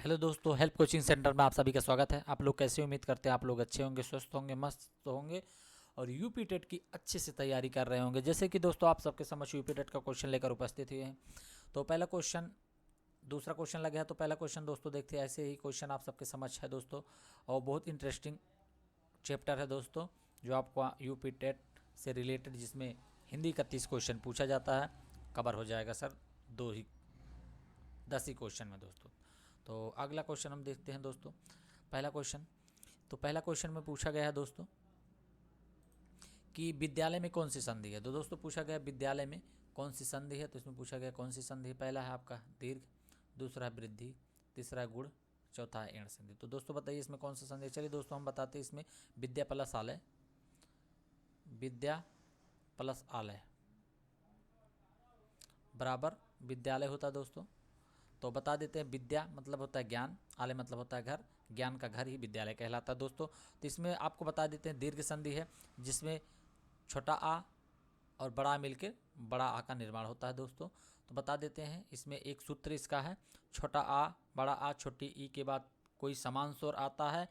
Hello दोस्तों, help coaching centre में आप सभी का स्वागत है। आप लोग कैसे, उम्मीद करते हैं आप लोग अच्छे होंगे, स्वस्थ होंगे, मस्त होंगे और यूपी टेट की अच्छे से तैयारी कर रहे होंगे। जैसे कि दोस्तों आप सबके समक्ष यूपी टेट का क्वेश्चन लेकर उपस्थित हुए हैं। तो पहला क्वेश्चन, दूसरा क्वेश्चन लगे है। तो पहला क्वेश्चन दोस्तों देखते हैं। ऐसे ही क्वेश्चन आप सबके समक्ष है दोस्तों, और बहुत इंटरेस्टिंग चैप्टर है दोस्तों, जो आपको यूपी टेट से रिलेटेड, जिसमें हिंदी का 30 क्वेश्चन पूछा जाता है। कवर हो जाएगा सर 10 ही क्वेश्चन में दोस्तों। तो अगला क्वेश्चन हम देखते हैं दोस्तों। पहला क्वेश्चन, तो पहला क्वेश्चन में पूछा गया है दोस्तों कि विद्यालय में कौन सी संधि है। तो दोस्तों पूछा गया विद्यालय में कौन सी संधि है। तो इसमें पूछा गया कौन सी संधि है। पहला है आपका दीर्घ, दूसरा है वृद्धि, तीसरा है गुण, चौथा है एण संधि। तो दोस्तों बताइए इसमें कौन सा संधि है। चलिए दोस्तों हम बताते हैं। इसमें विद्या प्लस आलय, विद्या प्लस आलय बराबर विद्यालय होता है दोस्तों। तो बता देते हैं, विद्या मतलब होता है ज्ञान, आलय मतलब होता है घर, ज्ञान का घर ही विद्यालय कहलाता है दोस्तों। तो इसमें आपको बता देते हैं दीर्घ संधि है, जिसमें छोटा आ और बड़ा आ मिलकर बड़ा आ का निर्माण होता है दोस्तों। तो बता देते हैं, इसमें एक सूत्र इसका है, छोटा आ बड़ा आ छोटी ई के बाद कोई समान स्वर आता है,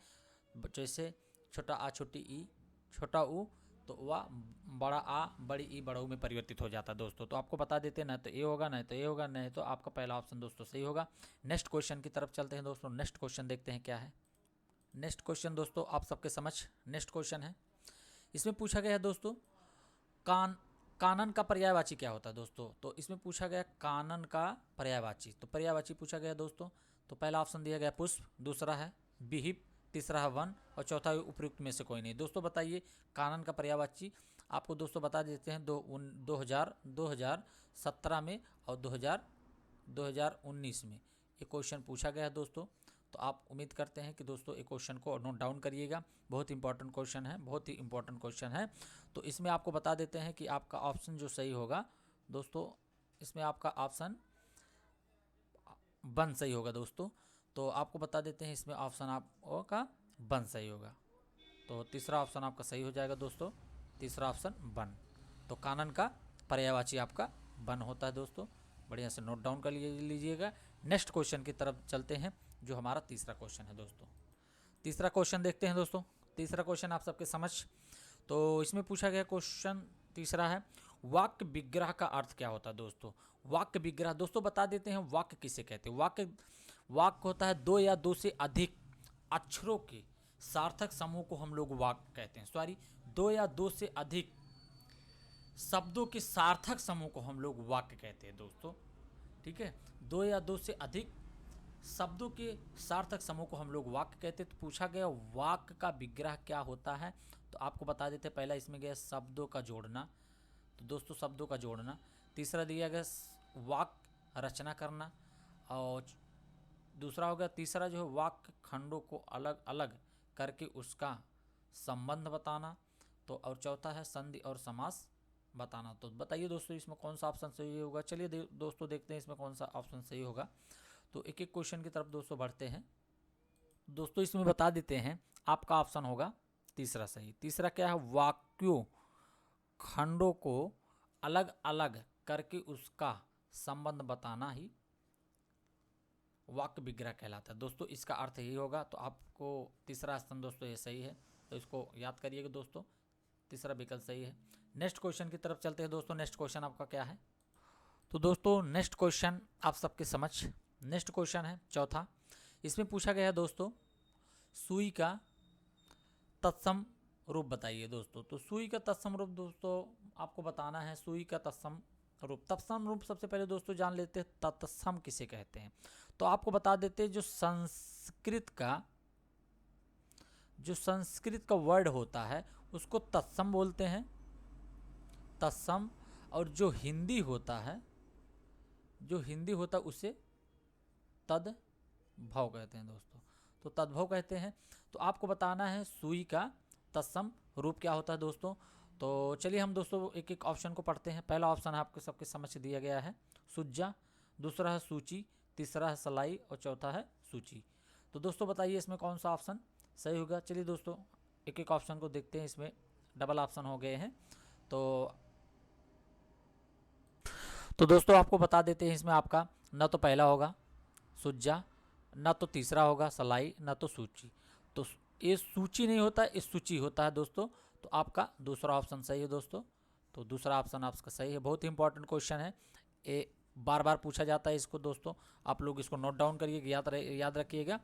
जैसे छोटा आ छोटी ई छोटा ऊ, तो वह बड़ा आ बड़ी ई बड़ा ऊ में परिवर्तित हो जाता है दोस्तों। तो आपको बता देते हैं, ना तो ए होगा, ना तो ए होगा, नहीं तो आपका पहला ऑप्शन दोस्तों सही होगा। नेक्स्ट क्वेश्चन की तरफ चलते हैं दोस्तों। नेक्स्ट क्वेश्चन देखते हैं क्या है। नेक्स्ट क्वेश्चन दोस्तों आप सबके समझ नेक्स्ट क्वेश्चन है। इसमें पूछा गया है दोस्तों, कानन का पर्यायवाची क्या होता है दोस्तों। तो इसमें पूछा गया कानन का पर्यायवाची। तो पर्यायवाची पूछा गया दोस्तों। तो पहला ऑप्शन दिया गया पुष्प, दूसरा है विहिप, तीसरा है वन और चौथा है उपयुक्त में से कोई नहीं। दोस्तों बताइए कानन का पर्यायवाची। आपको दोस्तों बता देते हैं 2017 में और 2019 में ये क्वेश्चन पूछा गया है दोस्तों। तो आप उम्मीद करते हैं कि दोस्तों एक क्वेश्चन को नोट डाउन करिएगा। बहुत इंपॉर्टेंट क्वेश्चन है, बहुत ही इंपॉर्टेंट क्वेश्चन है। तो इसमें आपको बता देते हैं कि आपका ऑप्शन जो सही होगा दोस्तों, इसमें आपका ऑप्शन वन सही होगा दोस्तों। तो आपको बता देते हैं इसमें ऑप्शन आपका वन सही होगा। तो तीसरा ऑप्शन आपका सही हो जाएगा दोस्तों, तीसरा ऑप्शन वन। तो कानन का पर्यायवाची आपका वन होता है दोस्तों। बढ़िया से नोट डाउन कर लीजिएगा। नेक्स्ट क्वेश्चन की तरफ चलते हैं, जो हमारा तीसरा क्वेश्चन है दोस्तों। तीसरा क्वेश्चन देखते हैं दोस्तों। तीसरा क्वेश्चन आप सबके समझ। तो इसमें पूछा गया क्वेश्चन तीसरा है, वाक्य विग्रह का अर्थ क्या होता है दोस्तों। वाक्य विग्रह दोस्तों बता देते हैं, वाक्य किसे कहते हैं। वाक्य होता है दो या दो से अधिक अक्षरों के सार्थक समूह को हम लोग वाक्य कहते हैं। सॉरी, दो या दो से अधिक शब्दों के सार्थक समूह को हम लोग वाक्य कहते हैं दोस्तों। ठीक है, दो या दो से अधिक शब्दों के सार्थक समूह को हम लोग वाक्य कहते हैं। तो पूछा गया वाक्य का विग्रह क्या होता है। तो आपको बता देते हैं, पहला इसमें गया शब्दों का जोड़ना। तो दोस्तों शब्दों का जोड़ना। तीसरा दिया गया वाक्य रचना करना। और दूसरा हो गया, तीसरा जो है वाक्य खंडों को अलग अलग करके उसका संबंध बताना। तो और चौथा है संधि और समास बताना। तो बताइए दोस्तों इसमें कौन सा ऑप्शन सही होगा। चलिए दोस्तों देखते हैं इसमें कौन सा ऑप्शन सही होगा। तो एक एक क्वेश्चन की तरफ दोस्तों बढ़ते हैं। दोस्तों इसमें बता देते हैं, आपका ऑप्शन होगा तीसरा सही। तीसरा क्या है, वाक्यों खंडों को अलग अलग करके उसका संबंध बताना ही वाक्य विग्रह कहलाता है दोस्तों। इसका अर्थ यही होगा। तो आपको तीसरा स्थान दोस्तों ये सही है, तो इसको याद करिएगा दोस्तों, तीसरा विकल्प सही है। नेक्स्ट क्वेश्चन की तरफ चलते हैं दोस्तों। नेक्स्ट क्वेश्चन आपका क्या है। तो दोस्तों नेक्स्ट क्वेश्चन आप सबके समझ नेक्स्ट क्वेश्चन है चौथा। इसमें पूछा गया है दोस्तों, सुई का तत्सम रूप बताइए दोस्तों। तो सुई का तत्सम रूप दोस्तों आपको बताना है। सुई का तत्सम रूप, तत्सम रूप सबसे पहले दोस्तों जान लेते हैं तत्सम किसे कहते हैं। तो आपको बता देते हैं, जो संस्कृत का वर्ड होता है उसको तत्सम बोलते हैं, तत्सम। और जो हिंदी होता है उसे तद्भव कहते हैं दोस्तों। तो तद्भव कहते हैं। तो आपको बताना है सुई का तत्सम रूप क्या होता है दोस्तों। तो चलिए हम दोस्तों एक एक ऑप्शन को पढ़ते हैं। पहला ऑप्शन आपके सबके समझ दिया गया है सुज्जा, दूसरा है सूची, तीसरा है सलाई और चौथा है सूची। तो दोस्तों बताइए इसमें कौन सा ऑप्शन सही होगा। चलिए दोस्तों एक एक ऑप्शन को देखते हैं। इसमें डबल ऑप्शन हो गए हैं। तो दोस्तों आपको बता देते हैं, इसमें आपका न तो पहला होगा सुज्जा, ना तो तीसरा होगा सलाई, ना तो सूची। तो ये सूची नहीं होता, ये सूची होता है दोस्तों। तो आपका दूसरा ऑप्शन सही है दोस्तों। तो दूसरा ऑप्शन आपका सही है। बहुत ही इंपॉर्टेंट क्वेश्चन है, ये बार बार पूछा जाता है इसको दोस्तों। आप लोग इसको नोट डाउन करिएगा, याद रखिएगा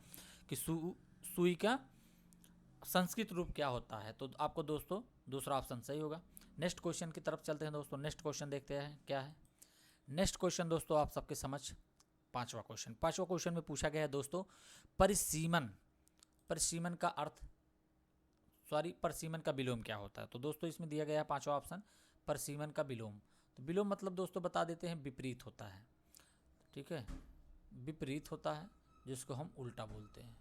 कि सुई का संस्कृत रूप क्या होता है। तो आपको दोस्तों दूसरा ऑप्शन सही होगा। नेक्स्ट क्वेश्चन की तरफ चलते हैं दोस्तों। नेक्स्ट क्वेश्चन देखते हैं क्या है। नेक्स्ट क्वेश्चन दोस्तों आप सबके समझ पांचवा क्वेश्चन में पूछा गया है दोस्तों, परिसीमन का अर्थ, परिसीमन का विलोम क्या होता है। तो दोस्तों इसमें दिया गया है पांचवा ऑप्शन, परिसीमन का विलोम। तो विलोम मतलब दोस्तों बता देते हैं, विपरीत होता है। ठीक है, विपरीत होता है, जिसको हम उल्टा बोलते हैं।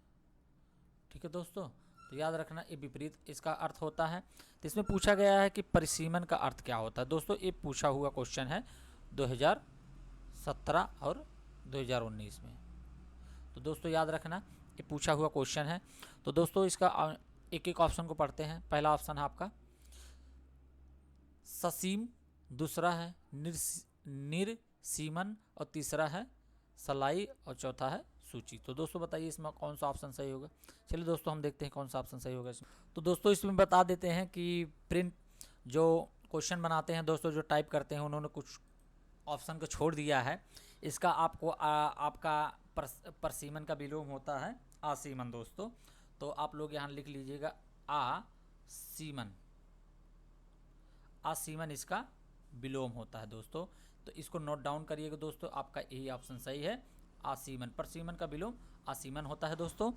ठीक है दोस्तों, तो याद रखना ये विपरीत इसका अर्थ होता है। तो इसमें पूछा गया है कि परिसीमन का अर्थ क्या होता है। दोस्तों ये पूछा हुआ क्वेश्चन है 2017 और 2019 में। तो दोस्तों याद रखना ये पूछा हुआ क्वेश्चन है। तो दोस्तों इसका एक एक ऑप्शन को पढ़ते हैं। पहला ऑप्शन है आपका ससीम, दूसरा है निर्सीमन, और तीसरा है सलाई, और चौथा है सूची। तो दोस्तों बताइए इसमें कौन सा ऑप्शन सही होगा। चलिए दोस्तों हम देखते हैं कौन सा ऑप्शन सही होगा इसमें। तो दोस्तों इसमें बता देते हैं कि प्रिंट जो क्वेश्चन बनाते हैं दोस्तों, जो टाइप करते हैं, उन्होंने कुछ ऑप्शन को छोड़ दिया है। इसका आपको आपका परसीमन का विलोम होता है आसीमन दोस्तों। तो आप लोग यहाँ लिख लीजिएगा आसीमन इसका विलोम होता है दोस्तों। तो इसको नोट डाउन करिएगा दोस्तों, आपका यही ऑप्शन सही है, आसीमन। परसीमन का विलोम आसीमन होता है दोस्तों।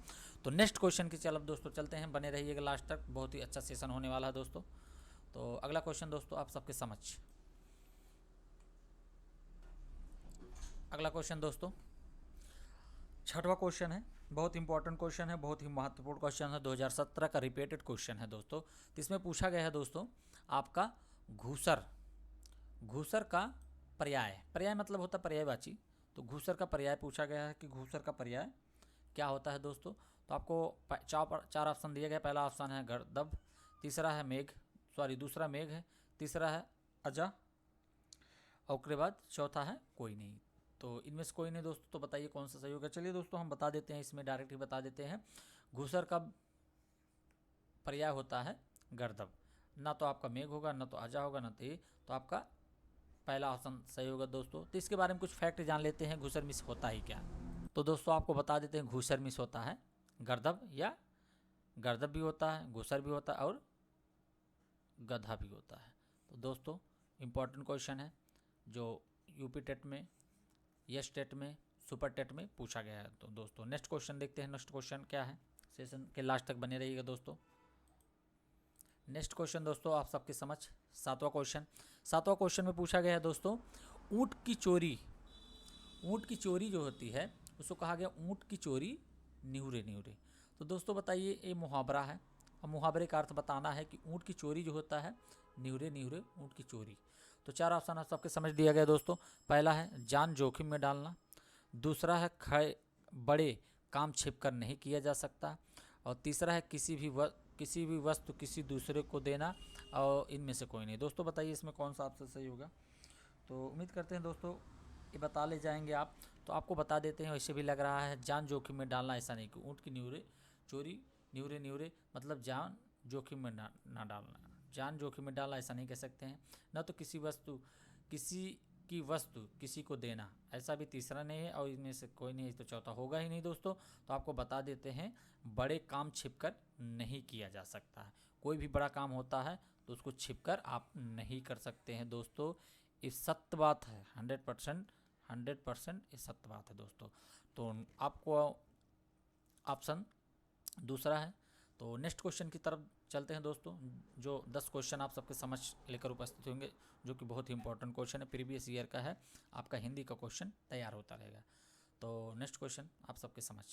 तो नेक्स्ट क्वेश्चन की तरफ दोस्तों चलते हैं, बने रहिएगा लास्ट तक, बहुत ही अच्छा सेशन होने वाला है दोस्तों। तो अगला क्वेश्चन दोस्तों आप सबके समझ, अगला क्वेश्चन दोस्तों छठवां क्वेश्चन है, बहुत इंपॉर्टेंट क्वेश्चन है, बहुत ही महत्वपूर्ण क्वेश्चन है, 2017 का रिपीटेड क्वेश्चन है दोस्तों। तो इसमें पूछा गया है दोस्तों आपका घूसर का पर्याय मतलब होता है पर्यायवाची। तो घूसर का पर्याय पूछा गया है कि घूसर का पर्याय क्या होता है दोस्तों। तो आपको चार ऑप्शन दिया गया। पहला ऑप्शन है गर्दभ, दूसरा मेघ है, तीसरा है अजा, और उसके बाद चौथा है कोई नहीं। तो इनमें से कोई नहीं दोस्तों, तो बताइए कौन सा सही होगा। चलिए दोस्तों हम बता देते हैं, इसमें डायरेक्ट ही बता देते हैं। घूसर का पर्याय होता है गर्दभ, ना तो आपका मेघ होगा, ना तो अजा होगा, ना तो आपका पहला ऑप्शन सही होगा दोस्तों। तो इसके बारे में कुछ फैक्ट जान लेते हैं, घूसर मिस होता ही क्या। तो दोस्तों आपको बता देते हैं, घूसर मिस होता है गर्दभ, या गर्दभ भी होता है, घूसर भी होता है, और गधा भी होता है। तो दोस्तों इम्पॉर्टेंट क्वेश्चन है, जो यूपी टेट में, यस टेट में, सुपर टेट में पूछा गया है। तो दोस्तों नेक्स्ट क्वेश्चन देखते हैं, नेक्स्ट क्वेश्चन क्या है। सेशन के लास्ट तक बने रहिएगा दोस्तों। नेक्स्ट क्वेश्चन दोस्तों आप सबके समझ सातवां क्वेश्चन में पूछा गया है दोस्तों, ऊँट की चोरी जो होती है उसको कहा गया ऊँट की चोरी निहुरे निहुरे। तो दोस्तों बताइए ये मुहावरा है, और मुहावरे का अर्थ बताना है कि ऊँट की चोरी जो होता है निहुरे निहुरे ऊँट की चोरी। तो चार ऑप्शन आप सबके समझ दिया गया दोस्तों। पहला है जान जोखिम में डालना, दूसरा है बड़े काम छिपकर नहीं किया जा सकता, और तीसरा है किसी भी वस्तु किसी दूसरे को देना, और इनमें से कोई नहीं। दोस्तों बताइए इसमें कौन सा ऑप्शन सही होगा। तो उम्मीद करते हैं दोस्तों ये बता ले जाएंगे आप। तो आपको बता देते हैं, वैसे भी लग रहा है जान जोखिम में डालना, ऐसा नहीं कि ऊँट की चोरी निहुरे मतलब जान जोखिम में ना डालना। जान जोखिम में डालना ऐसा नहीं कह सकते हैं। न तो किसी की वस्तु किसी को देना, ऐसा भी तीसरा नहीं है, और इनमें से कोई नहीं, तो चौथा होगा ही नहीं दोस्तों। तो आपको बता देते हैं, बड़े काम छिपकर नहीं किया जा सकता है। कोई भी बड़ा काम होता है तो उसको छिपकर आप नहीं कर सकते हैं दोस्तों। ये सत्य बात है, 100% ये सत्य बात है दोस्तों। तो आपको ऑप्शन दूसरा है। तो नेक्स्ट क्वेश्चन की तरफ चलते हैं दोस्तों, जो 10 क्वेश्चन आप सबके समझ लेकर उपस्थित होंगे, जो कि बहुत ही इंपॉर्टेंट क्वेश्चन है, प्रीवियस ईयर का है, आपका हिंदी का क्वेश्चन तैयार होता रहेगा। तो नेक्स्ट क्वेश्चन आप सबके समझ।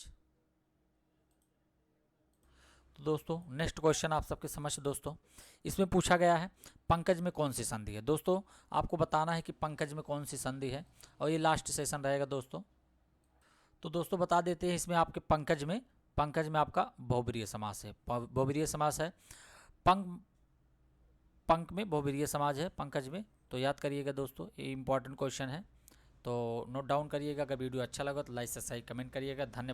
तो दोस्तों नेक्स्ट क्वेश्चन आप सबके समझ दोस्तों, इसमें पूछा गया है पंकज में कौन सी संधि है। दोस्तों आपको बताना है कि पंकज में कौन सी संधि है, और ये लास्ट सेशन रहेगा दोस्तों। तो दोस्तों बता देते हैं, इसमें आपके पंकज में आपका बहुब्रीहि समास है, बहुब्रीहि समास है। पंक में बहुब्रीहि समास है पंकज में। तो याद करिएगा दोस्तों, ये इंपॉर्टेंट क्वेश्चन है, तो नोट डाउन करिएगा। अगर वीडियो अच्छा लगा तो लाइक सब्सक्राइब कमेंट करिएगा। धन्यवाद।